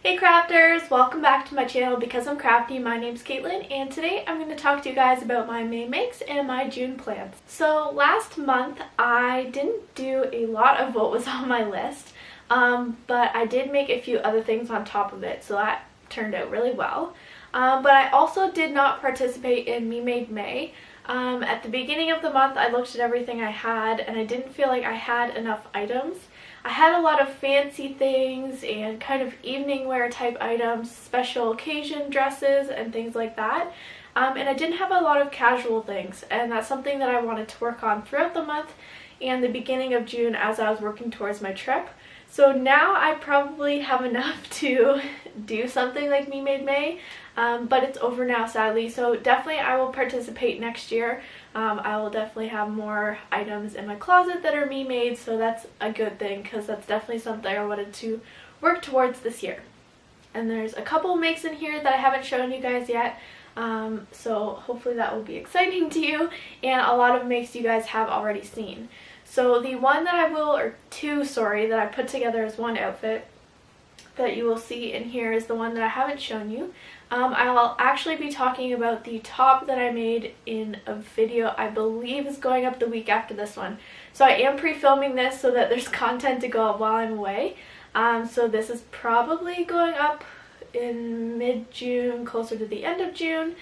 Hey crafters! Welcome back to my channel Because I'm Crafty. My name's Katelyn and today I'm going to talk to you guys about my May makes and my June plans. So last month I didn't do a lot of what was on my list, but I did make a few other things on top of it, so that turned out really well. But I also did not participate in Me Made May. At the beginning of the month I looked at everything I had and I didn't feel like I had enough items. I had a lot of fancy things and kind of evening wear type items, special occasion dresses and things like that. And I didn't have a lot of casual things, and that's something that I wanted to work on throughout the month and the beginning of June as I was working towards my trip. So now I probably have enough to do something like Me Made May, but it's over now sadly, so definitely I will participate next year. I will definitely have more items in my closet that are me made, so that's a good thing because that's definitely something I wanted to work towards this year. And there's a couple makes in here that I haven't shown you guys yet, so hopefully that will be exciting to you, and a lot of makes you guys have already seen. So the one that I will, or two, sorry, that I put together as one outfit that you will see in here is the one that I haven't shown you. I'll actually be talking about the top that I made in a video I believe is going up the week after this one. So I am pre-filming this so that there's content to go up while I'm away. So this is probably going up in mid-June, closer to the end of June.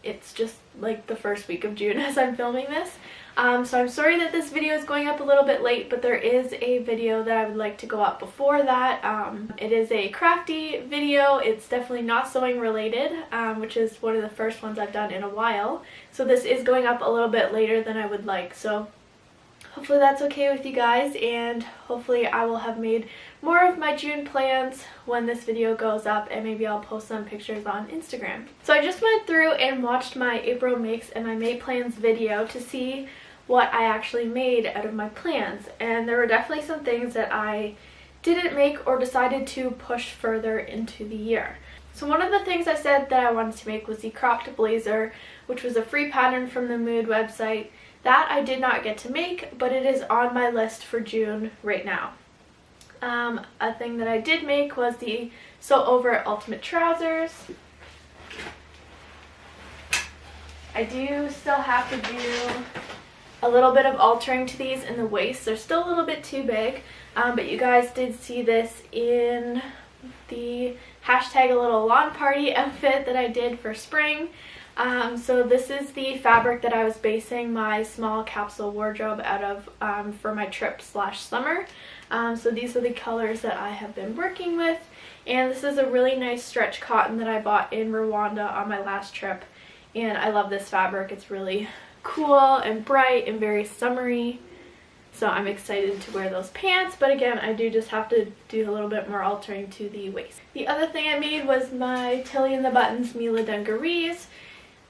It's just like the first week of June as I'm filming this. So I'm sorry that this video is going up a little bit late, but there is a video that I would like to go up before that. It is a crafty video. It's definitely not sewing related, which is one of the first ones I've done in a while. So this is going up a little bit later than I would like. So hopefully that's okay with you guys, and hopefully I will have made more of my June plans when this video goes up, and maybe I'll post some pictures on Instagram. So I just went through and watched my April makes and my May plans video to see what I actually made out of my plans, and there were definitely some things that I didn't make or decided to push further into the year. So one of the things I said that I wanted to make was the cropped blazer, which was a free pattern from the Mood website. That I did not get to make, but it is on my list for June right now. A thing that I did make was the Sew Over Ultimate trousers. I do still have to do a little bit of altering to these in the waist. They're still a little bit too big, but you guys did see this in the hashtag a little lawn party outfit that I did for spring. So this is the fabric that I was basing my small capsule wardrobe out of for my trip / summer. So these are the colors that I have been working with, and this is a really nice stretch cotton that I bought in Rwanda on my last trip, and I love this fabric. It's really cool and bright and very summery, so I'm excited to wear those pants, but again I do just have to do a little bit more altering to the waist. The other thing I made was my Tilly and the Buttons Mila Dungarees.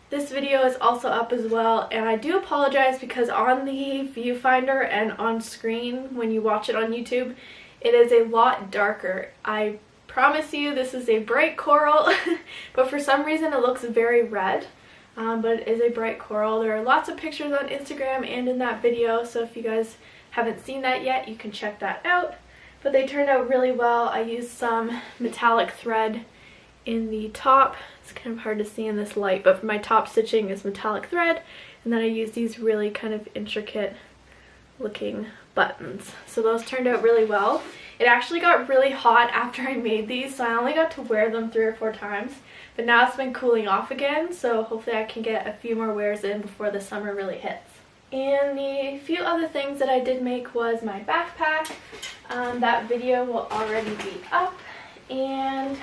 This video is also up as well, and I do apologize because on the viewfinder and on screen when you watch it on YouTube, it is a lot darker. I promise you this is a bright coral, but for some reason it looks very red. But it is a bright coral. There are lots of pictures on Instagram and in that video, so if you guys haven't seen that yet, you can check that out. But they turned out really well. I used some metallic thread in the top. It's kind of hard to see in this light, but for my top stitching is metallic thread, and then I used these really kind of intricate looking buttons. So those turned out really well. It actually got really hot after I made these, so I only got to wear them 3 or 4 times, but now it's been cooling off again, so hopefully I can get a few more wears in before the summer really hits. And the few other things that I did make was my backpack. That video will already be up, and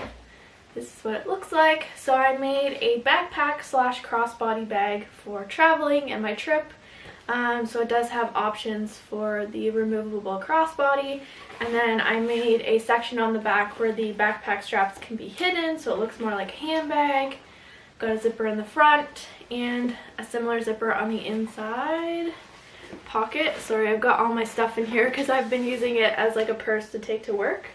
this is what it looks like. So I made a backpack / crossbody bag for traveling and my trip. So it does have options for the removable crossbody, and then I made a section on the back where the backpack straps can be hidden so it looks more like a handbag. Got a zipper in the front and a similar zipper on the inside pocket. Sorry, I've got all my stuff in here because I've been using it as like a purse to take to work.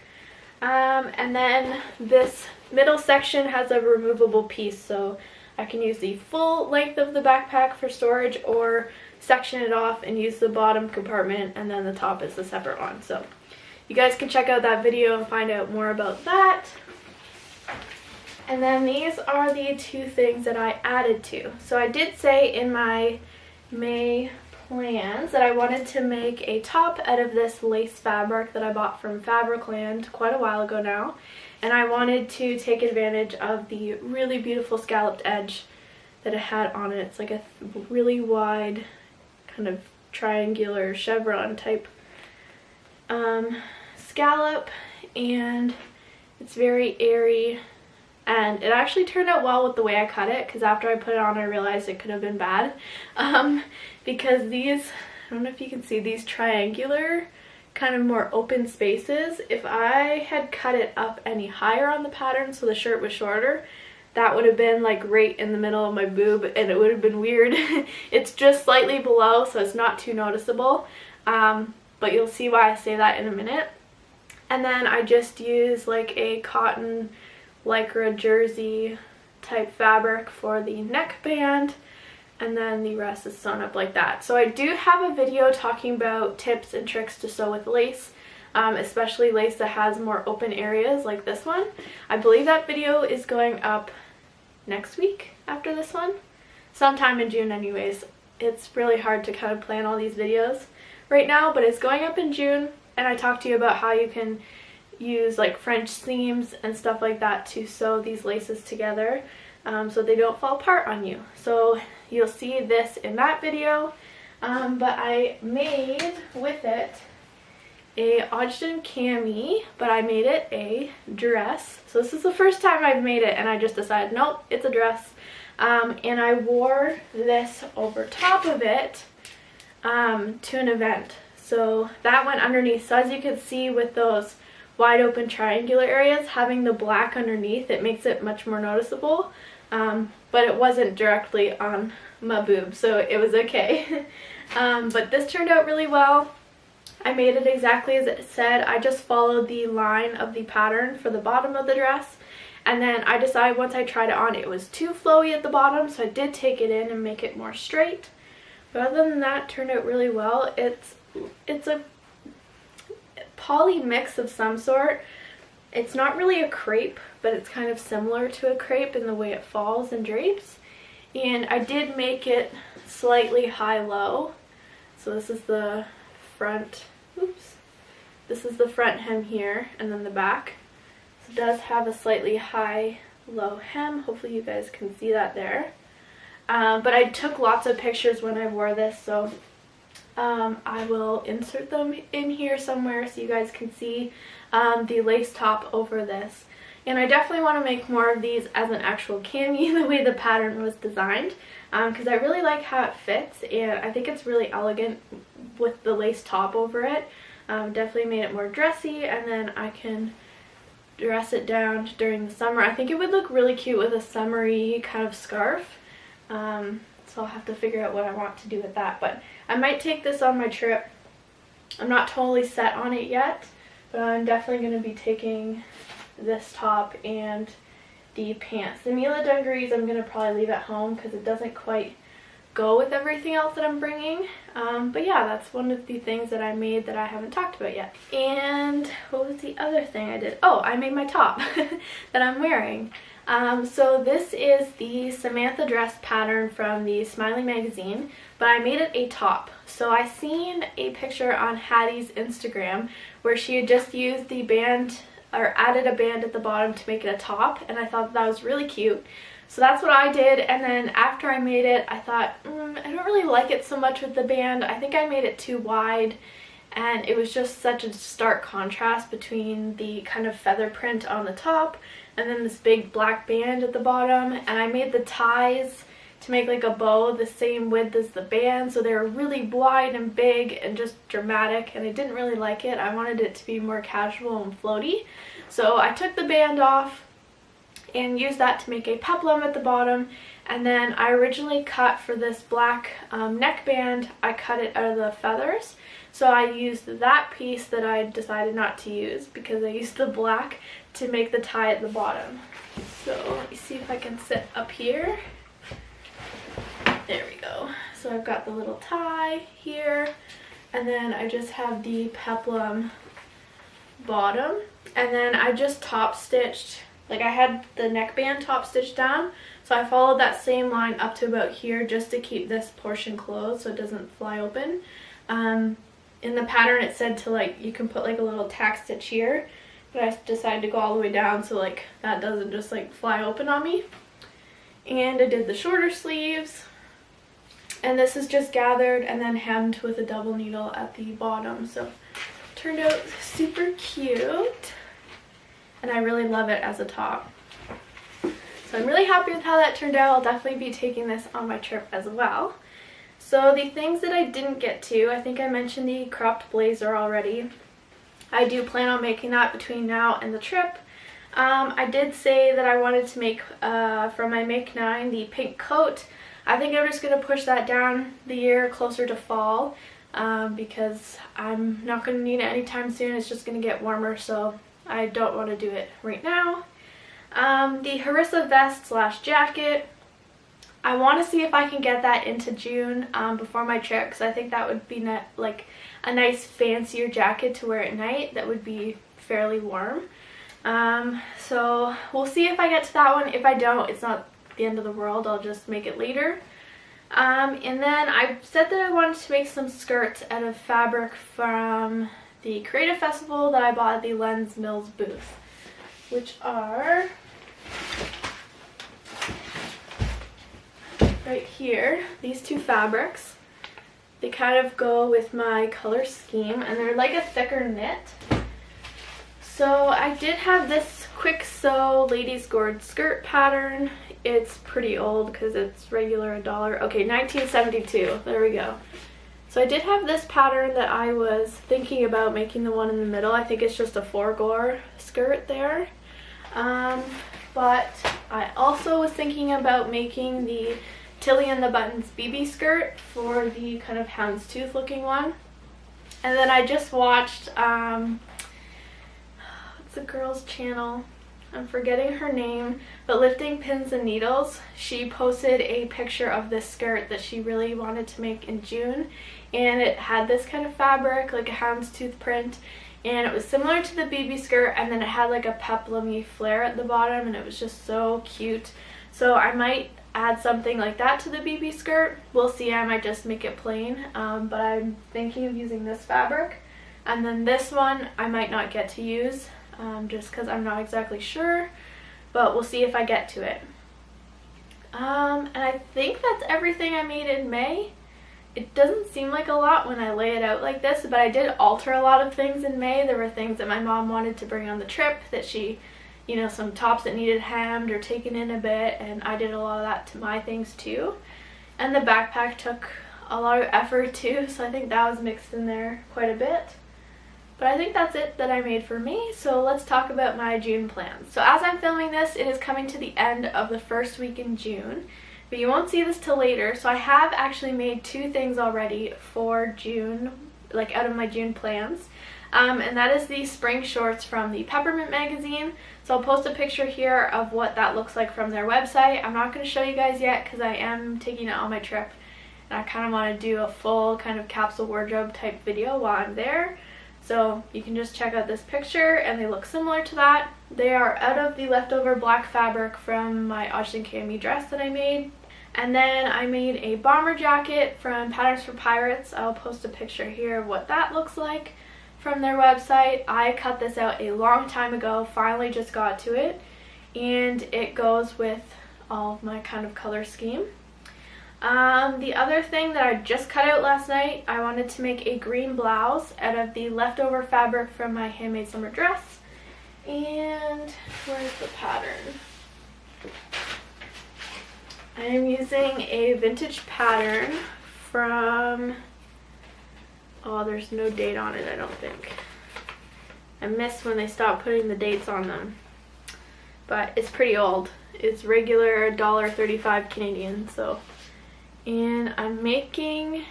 And then this middle section has a removable piece, so I can use the full length of the backpack for storage or section it off and use the bottom compartment, and then the top is the separate one. So you guys can check out that video and find out more about that. And then these are the two things that I added to. So I did say in my May plans that I wanted to make a top out of this lace fabric that I bought from Fabricland quite a while ago now. And I wanted to take advantage of the really beautiful scalloped edge that it had on it. It's like a really wide kind of triangular chevron type scallop, and it's very airy, and it actually turned out well with the way I cut it, because after I put it on I realized it could have been bad, because these, I don't know if you can see, these triangular kind of more open spaces, if I had cut it up any higher on the pattern so the shirt was shorter, that would have been like right in the middle of my boob and it would have been weird. It's just slightly below, so it's not too noticeable, but you'll see why I say that in a minute. And then I just use like a cotton lycra jersey type fabric for the neckband, and then the rest is sewn up like that. So I do have a video talking about tips and tricks to sew with lace, especially lace that has more open areas like this one. I believe that video is going up next week after this one, sometime in June anyways. It's really hard to kind of plan all these videos right now, but it's going up in June, and I talked to you about how you can use like French seams and stuff like that to sew these laces together so they don't fall apart on you. So you'll see this in that video, but I made with it a Odgen Cami, but I made it a dress. So this is the first time I've made it, and I just decided, nope, it's a dress. And I wore this over top of it to an event. So that went underneath. So as you can see with those wide open triangular areas, having the black underneath, it makes it much more noticeable. But it wasn't directly on my boob, so it was okay. But this turned out really well. I made it exactly as it said. I just followed the line of the pattern for the bottom of the dress, and then I decided once I tried it on it was too flowy at the bottom, so I did take it in and make it more straight. But other than that, it turned out really well. It's a poly mix of some sort. It's not really a crepe, but it's kind of similar to a crepe in the way it falls and drapes. And I did make it slightly high-low. So this is the front, this is the front hem here, and then the back. So it does have a slightly high-low hem. Hopefully you guys can see that there. But I took lots of pictures when I wore this, so I will insert them in here somewhere so you guys can see the lace top over this. And I definitely want to make more of these as an actual cami the way the pattern was designed, because I really like how it fits, and I think it's really elegant with the lace top over it. Definitely made it more dressy, and then I can dress it down during the summer. I think it would look really cute with a summery kind of scarf. So I'll have to figure out what I want to do with that, but I might take this on my trip. I'm not totally set on it yet, but I'm definitely going to be taking this top and the pants. The Mila Dungarees I'm going to probably leave at home because it doesn't quite go with everything else that I'm bringing. But yeah, that's one of the things that I made that I haven't talked about yet. And what was the other thing I did? Oh, I made my top that I'm wearing. So this is the Samantha dress pattern from the Smyly magazine, but I made it a top. So I seen a picture on Hattie's Instagram where she had just used the band, or added a band at the bottom to make it a top, and I thought that was really cute. So that's what I did, and then after I made it, I thought, I don't really like it so much with the band. I think I made it too wide, and it was just such a stark contrast between the kind of feather print on the top and then this big black band at the bottom. And I made the ties to make like a bow the same width as the band, so they were really wide and big and just dramatic, and I didn't really like it. I wanted it to be more casual and floaty, so I took the band off and used that to make a peplum at the bottom. And then I originally cut for this black neckband, I cut it out of the feathers, so I used that piece that I decided not to use because I used the black to make the tie at the bottom. So let me see if I can sit up here. There we go. So I've got the little tie here, and then I just have the peplum bottom, and then I just top stitched like I had the neckband top stitched down, so I followed that same line up to about here just to keep this portion closed so it doesn't fly open. In the pattern it said to like, you can put like a little tack stitch here, but I decided to go all the way down so like that doesn't just like fly open on me. And I did the shorter sleeves, and this is just gathered and then hemmed with a double needle at the bottom, so turned out super cute, and I really love it as a top. So I'm really happy with how that turned out. I'll definitely be taking this on my trip as well. So the things that I didn't get to, I think I mentioned the cropped blazer already. I do plan on making that between now and the trip. I did say that I wanted to make, from my Make 9, the pink coat. I think I'm just going to push that down the year closer to fall, because I'm not going to need it anytime soon. It's just going to get warmer, so I don't want to do it right now. The Harrisia Vest / jacket, I want to see if I can get that into June before my trip, because I think that would be like a nice fancier jacket to wear at night that would be fairly warm. So we'll see if I get to that one. If I don't, it's not the end of the world. I'll just make it later. And then I said that I wanted to make some skirts out of fabric from the Creative Festival that I bought at the Lens Mills booth, which are right here, these two fabrics. They kind of go with my color scheme, and they're like a thicker knit. So I did have this quick sew ladies gourd skirt pattern. It's pretty old because it's regular $1. Okay, 1972, there we go. So I did have this pattern that I was thinking about making, the one in the middle. I think it's just a 4-gore skirt there. But I also was thinking about making the Tilly and the Buttons BB skirt for the kind of houndstooth looking one. And then I just watched, what's the girl's channel? I'm forgetting her name, but Lifting Pins and Needles. She posted a picture of this skirt that she really wanted to make in June, and it had this kind of fabric, like a houndstooth print, and it was similar to the BB skirt, and then it had like a peplumy flare at the bottom, and it was just so cute. So I might add something like that to the BB skirt. We'll see. I might just make it plain, but I'm thinking of using this fabric, and then this one I might not get to use, just because I'm not exactly sure, but we'll see if I get to it. And I think that's everything I made in May. It doesn't seem like a lot when I lay it out like this, but I did alter a lot of things in May. There were things that my mom wanted to bring on the trip that she, you know, some tops that needed hemmed or taken in a bit, and I did a lot of that to my things too. And the backpack took a lot of effort too, so I think that was mixed in there quite a bit. But I think that's it that I made for me, so let's talk about my June plans. So as I'm filming this, it is coming to the end of the first week in June, but you won't see this till later. So I have actually made 2 things already for June, like out of my June plans. And that is the spring shorts from the Peppermint magazine. So I'll post a picture here of what that looks like from their website. I'm not going to show you guys yet because I am taking it on my trip, and I kind of want to do a full kind of capsule wardrobe type video while I'm there. So you can just check out this picture, and they look similar to that. They are out of the leftover black fabric from my Odgen Cami dress that I made. And then I made a bomber jacket from Patterns for Pirates. I'll post a picture here of what that looks like from their website. I cut this out a long time ago, finally just got to it, and it goes with all of my kind of color scheme. The other thing that I just cut out last night, I wanted to make a green blouse out of the leftover fabric from my handmade summer dress. And where's the pattern? I am using a vintage pattern from, oh, there's no date on it, I don't think. I miss when they stopped putting the dates on them. But it's pretty old. It's regular $1.35 Canadian, so. And I'm making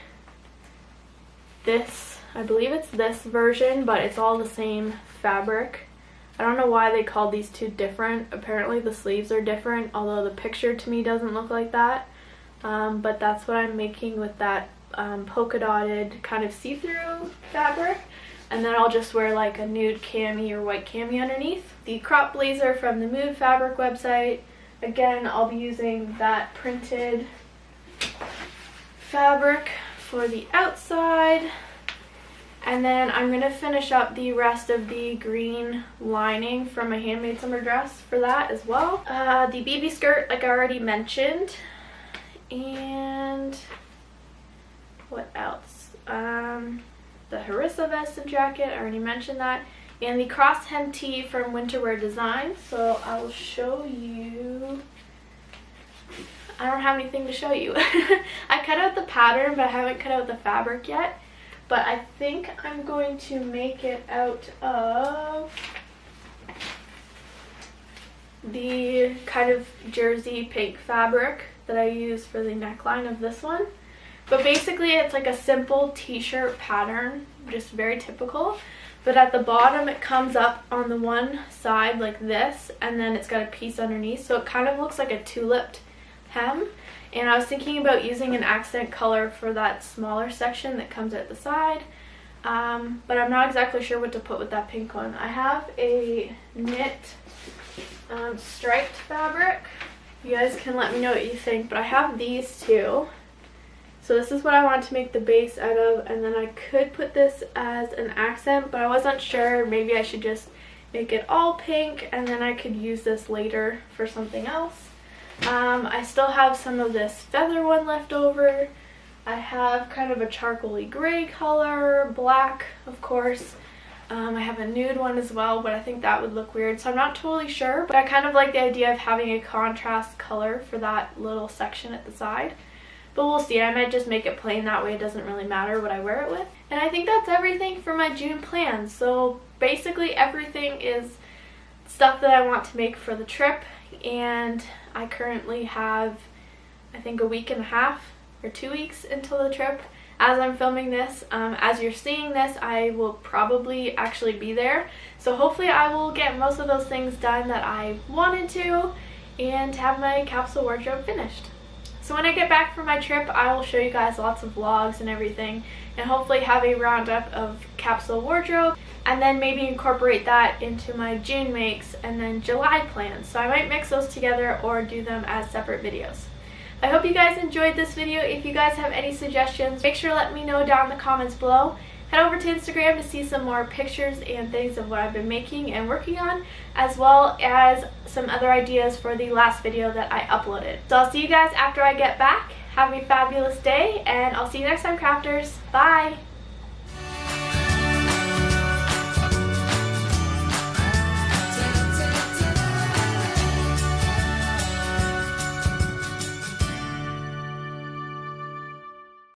this, I believe it's this version, but it's all the same fabric. I don't know why they called these two different. Apparently the sleeves are different, although the picture to me doesn't look like that. But that's what I'm making with that polka dotted kind of see-through fabric. and then I'll just wear like a nude cami or white cami underneath. The crop blazer from the Mood Fabric website. Again, I'll be using that printed fabric for the outside. And then I'm going to finish up the rest of the green lining from my handmade summer dress for that as well. The BB skirt, like I already mentioned. And what else? The Harrisia Vest and jacket, I already mentioned that. And the cross hem tee from Winterwear Design. So I will show you. I don't have anything to show you. I cut out the pattern, but I haven't cut out the fabric yet. But I think I'm going to make it out of the kind of jersey pink fabric that I use for the neckline of this one. But basically it's like a simple t-shirt pattern, just very typical. But at the bottom it comes up on the one side like this, and then it's got a piece underneath. So it kind of looks like a tuliped hem. And I was thinking about using an accent color for that smaller section that comes at the side. But I'm not exactly sure what to put with that pink one. I have a knit striped fabric. You guys can let me know what you think. But I have these two. So this is what I want to make the base out of. And then I could put this as an accent, but I wasn't sure. Maybe I should just make it all pink, and then I could use this later for something else. I still have some of this feather one left over. I have kind of a charcoaly gray color, black of course. I have a nude one as well, but I think that would look weird, so I'm not totally sure. But I kind of like the idea of having a contrast color for that little section at the side. But we'll see. I might just make it plain, that way it doesn't really matter what I wear it with. And I think that's everything for my June plans. So basically everything is stuff that I want to make for the trip, and I currently have, I think, a week and a half or 2 weeks until the trip. As I'm filming this, as you're seeing this, I will probably actually be there. So hopefully I will get most of those things done that I wanted to, and have my capsule wardrobe finished. So when I get back from my trip, I will show you guys lots of vlogs and everything, and hopefully have a roundup of capsule wardrobe, and then maybe incorporate that into my June makes and then July plans. So I might mix those together or do them as separate videos. I hope you guys enjoyed this video. If you guys have any suggestions, make sure to let me know down in the comments below. Head over to Instagram to see some more pictures and things of what I've been making and working on, as well as some other ideas for the last video that I uploaded. So I'll see you guys after I get back. Have a fabulous day, and I'll see you next time, crafters. Bye!